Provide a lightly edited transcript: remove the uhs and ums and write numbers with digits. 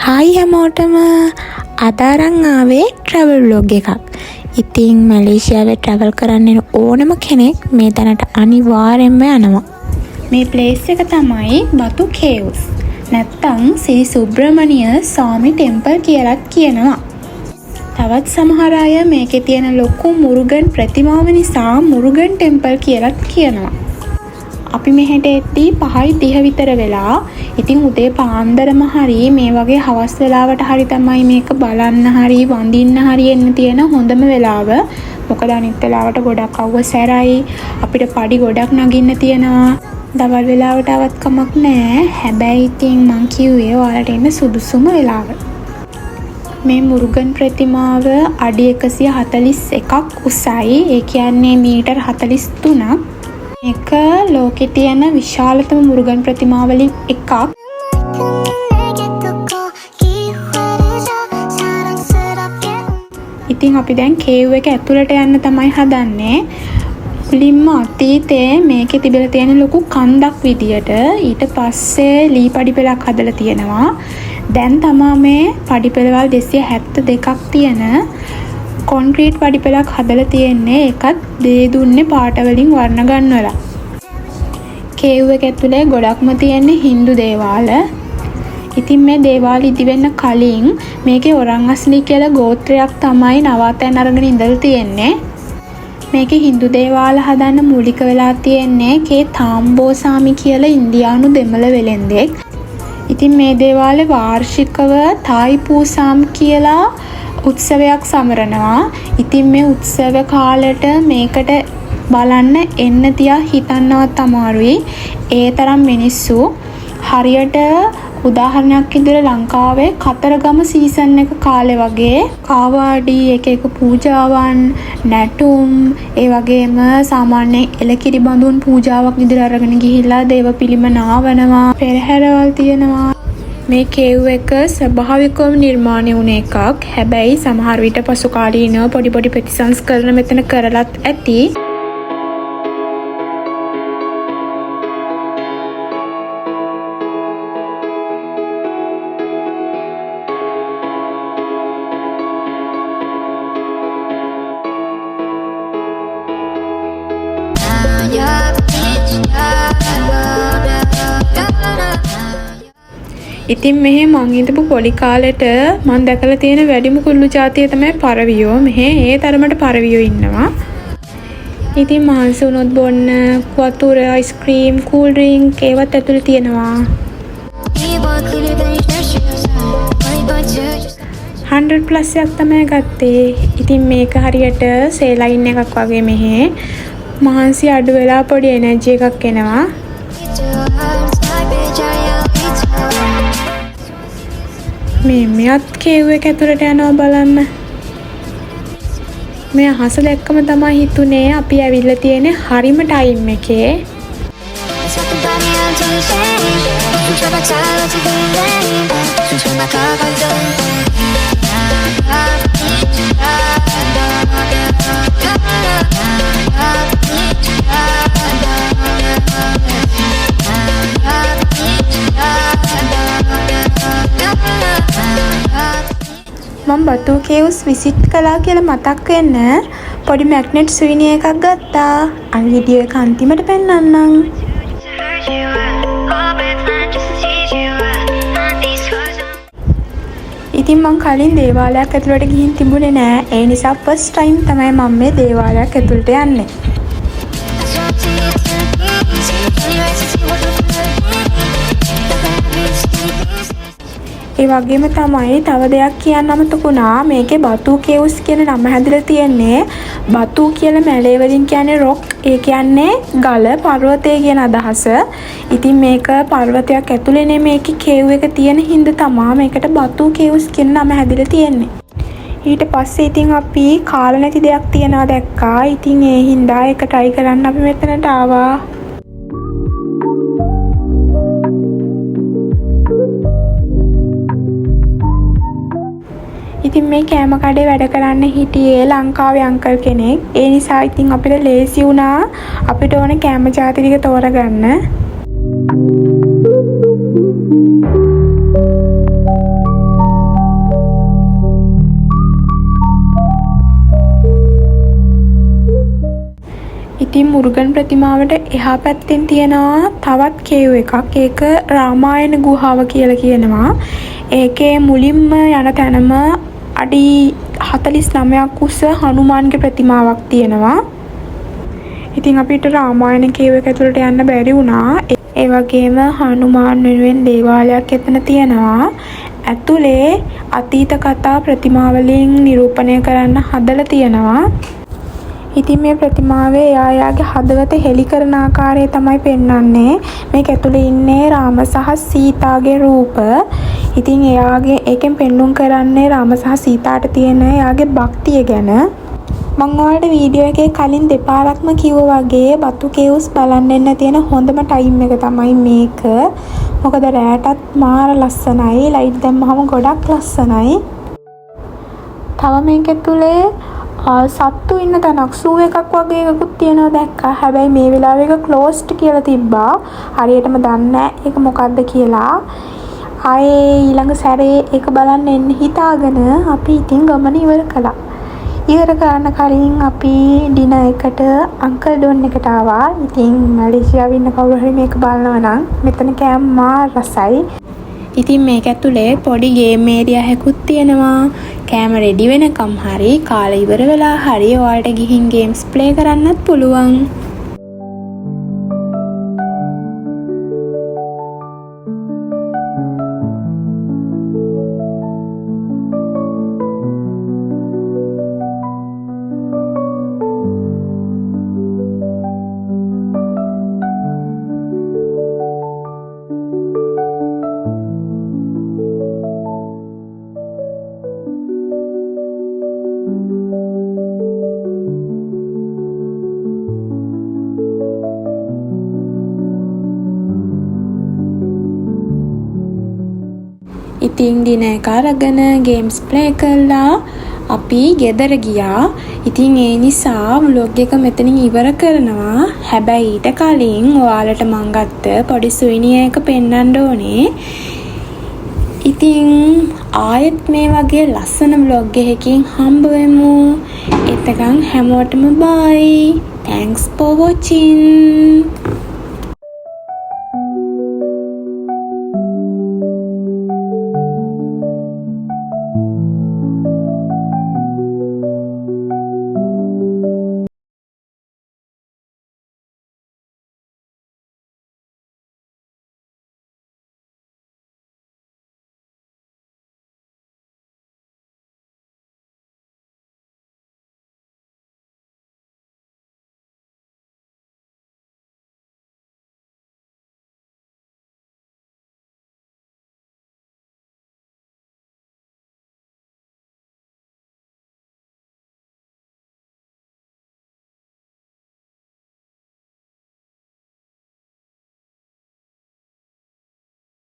Hi හැමෝටම අද අරන් ආවේ ට්‍රැවල් ව්ලොග් එකක්. ඉතින් මැලේසියාවේ ට්‍රැවල් කරන්න ඕනම කෙනෙක් මේ තැනට අනිවාර්යෙන්ම යනවා. මේ ප්ලේස් එක තමයි බතු කේව්ස්. නැත්තම් ශ්‍රී සුබ්‍රමණ්‍ය ස්වාමි ටෙම්පල් කියලාත් කියනවා. තවත් සමහර අය මේකේ තියෙන ලොකු මුරුගන් ප්‍රතිමාව නිසා මුරුගන් ටෙම්පල් කියලාත් කියනවා. අපි මෙහෙට එද්දී 5:30 විතර වෙලා. ඉතින් උදේ පාන්දරම හරි මේ වගේ හවස් වෙලාවට හරි තමයි මේක බලන්න හරි වඳින්න හරි එන්න තියෙන හොඳම වෙලාව. මොකද අනිත් වෙලාවට ගොඩක් අවුව සැරයි. අපිට පඩි ගොඩක් නගින්න තියෙනවා. දවල් වෙලාවට ආවත් කමක් නැහැ. හැබැයි ඉතින් මං කිව්වේ ඔයාලට එන්න සුදුසුම වෙලාව. මේ මුරුගන් ප්‍රතිමාව අඩි 141ක් උසයි. ඒ කියන්නේ මීටර් 43ක්. මේක ලෝකේ තියෙන විශාලතම මුරුගන් ප්‍රතිමා වලින් එකක්. ඉතින් අපි දැන් කේව් එක ඇතුළට යන්න තමයි හදන්නේ. මුලින්ම අතීතයේ මේකේ තිබිලා තියෙන ලොකු කන්දක් විදියට ඊට පස්සේ ලී පඩිපෙළක් හදලා තියෙනවා. දැන් තමයි මේ පඩිපෙළවල් 272ක් තියෙන කොන්ක්‍රීට් පඩිපෙළක් හදලා තියෙන්නේ. ඒකත් දේ දුන්නේ පාට වලින් වර්ණ ගන්නවලා. කේව් එක ඇතුලේ ගොඩක්ම තියෙන්නේ Hindu දේවාල. ඉතින් මේ දේවාල ඉදි වෙන්න කලින් මේකේ ඔරන් අස්ලි කියලා ගෝත්‍රයක් තමයි නවාතැන් අරගෙන ඉඳලා තියෙන්නේ. මේකේ Hindu දේවාල හදන්න මූලික වෙලා තියෙන්නේ කේ තාම්බෝසාමි කියලා ඉන්දියානු දෙමළ වෙලෙන්දෙක්. ඉතින් මේ දේවාලේ වාර්ෂිකව තායිපූසාම් කියලා උත්සවයක් සමරනවා. ඉතින් මේ උත්සව කාලෙට මේකට බලන්න එන්න තියා හිතන්නවත් අමාරුයි. ඒ තරම් මිනිස්සු. හරියට උදාහරණයක් විදිහට ලංකාවේ කතරගම සීසන් එක කාලේ වගේ කාවාඩි එක පූජාවන් නැටුම් ඒ වගේම සාමාන්‍යයෙන් එලකිරි බඳුන් පූජාවක් විදිහට අරගෙන ගිහිල්ලා දේව පිළිම නාවනවා. පෙරහැරවල් තියෙනවා. මේ කේව් එක ස්වභාවිකවම නිර්මාණය වුණ එකක්. හැබැයි සමහර විට පසු කාලීනව පොඩි ප්‍රතිසංස්කරණ මෙතන කරලත් ඇති. ඉතින් මෙහෙ මං හිටපු පොඩි කාලෙට මං දැකලා තියෙන වැඩිම කුරුළු జాතිය තමයි පරවියෝ. මෙහෙ ඒ තරමට පරවියෝ ඉන්නවා. ඉතින් මහන්සි වුණොත් බොන්න වතුර, අයිස්ක්‍රීම්, කූල් ඩ්‍රින්ක් ඒවත් ඇතුළේ තියෙනවා. 100+ එකක් තමයි ගත්තේ. ඉතින් මේක හරියට සේලයින් එකක් වගේ මෙහෙ මහන්සි අඩු වෙලා පොඩි එනර්ජි එකක් එනවා. මෙයත් කේව් එක ඇතුළට යනවා බලන්න. මේ අහස දැක්කම තමයි හිතුනේ අපි ඇවිල්ලා තියෙන්නේ හරිම ටයිම් එකේ. මම බතු කේව්ස් විසිට් කළා කියලා මතක් වෙන්න පොඩි මැග්නට් සුවිනිය එකක් ගත්තා. අර වීඩියෝ එක අන්තිමට පෙන්නන්නම්. ඉතින් මං කලින් දේවාලයක් ඇතුළට ගිහින් තිබුණේ නෑ. ඒ නිසා ෆස්ට් ටයිම් තමයි මම මේ දේවාලයක් ඇතුළට යන්නේ. ඒ වගේම තමයි තව දෙයක් කියන්න අමතකුණා. මේකේ බතු කේව්ස් කියන නම හැදලා තියෙන්නේ බතු කියලා මැලේ වලින් කියන්නේ රොක්. ඒ කියන්නේ ගල පර්වතය කියන අදහස. ඉතින් මේක පර්වතයක් ඇතුලේ නෙමේකේ කේව් එක තියෙන හින්දා තමයි මේකට බතු කේව්ස් කියන නම හැදලා තියෙන්නේ. ඊට පස්සේ ඉතින් අපි කාලා නැති දෙයක් තියනවා දැක්කා. ඉතින් ඒ හින්දා ඒක try කරන්න අපි මෙතනට ආවා. ඉතින් මේ කෑම කඩේ වැඩ කරන්න හිටියේ ලංකාවේ අංකල් කෙනෙක්. ඒ නිසා ඉතින් අපිට ලේසි වුණා අපිට ඕන කෑම ජාති ටික තෝරගන්න. ඉතින් මුරුගන් ප්‍රතිමාවට එහා පැත්තෙන් තියෙනවා තවත් කේව් එකක්. ඒක රාමායන ගුහාව කියලා කියනවා. ඒකේ මුලින්ම යන තැනම අඩි 49ක් උස හනුමාන්ගේ ප්‍රතිමාවක් තියෙනවා. ඉතින් අපිට රාමායන කේව් එක ඇතුළට යන්න බැරි වුණා. ඒ වගේම හනුමාන් වෙනුවෙන් දේවාලයක් එතන තියෙනවා. ඇතුලේ අතීත කතා ප්‍රතිමා වලින් නිරූපණය කරන්න හදලා තියෙනවා. ඉතින් මේ ප්‍රතිමාවේ එයාගේ හදවත හෙලි කරන ආකාරය තමයි පෙන්වන්නේ. මේක ඇතුලේ ඉන්නේ රාම සහ සීතාගේ රූප. ඉතින් එයාගේ ඒකෙන් පෙන්වුම් කරන්නේ රාම සහ සීතාට තියෙන එයාගේ භක්තිය ගැන. මම ඔයාලට වීඩියෝ එකේ කලින් දෙපාරක්ම කිව්වා වගේ බතු කේව්ස් බලන්න එන්න තියෙන හොඳම ටයිම් එක තමයි මේක. මොකද රැටත් මාර ලස්සනයි. ලයිට් දැම්මහම ගොඩක් ලස්සනයි. තව මේක ඇතුලේ සත්තු ඉන්න තැනක් සූ එකක් වගේ එකකුත් තියෙනවා දැක්කා. හැබැයි මේ වෙලාවේ ඒක ක්ලෝස්ඩ් කියලා තිබ්බා. හරියටම දන්නේ නැහැ ඒක මොකද්ද කියලා. ආයේ ඊළඟ සැරේ ඒක බලන්න එන්න හිතාගෙන අපි ඉතින් ගමන ඉවර කළා. ඉවර කරන්න කලින් අපි ඩිනර් එකට අංකල් ඩොන් එකට ආවා. ඉතින් මැලේසියාවේ ඉන්න කවුරු හරි මේක බලනවා නම් මෙතන කෑම මාර රසයි. ඉතින් මේක ඇතුලේ පොඩි ගේම් ඒරියා එකකුත් තියෙනවා. කෑම රෙඩි වෙනකම් හරි කාලේ ඉවර වෙලා හරි ඔයාලට ගිහින් ගේම්ස් ප්ලේ කරන්නත් පුළුවන්. ඉතින් දින එක අරගෙන ගේම්ස් ප්ලේ කළා අපි ගෙදර ගියා. ඉතින් ඒ නිසා vlog එක මෙතනින් ඉවර කරනවා. හැබැයි ඊට කලින් ඔයාලට මං ගත්ත පොඩි සුවිනියර් එක පෙන්වන්න ඕනේ. ඉතින් ආයෙත් මේ වගේ ලස්සන vlog එකකින් හම්බ වෙමු. එතකන් හැමෝටම bye. Thanks for watching.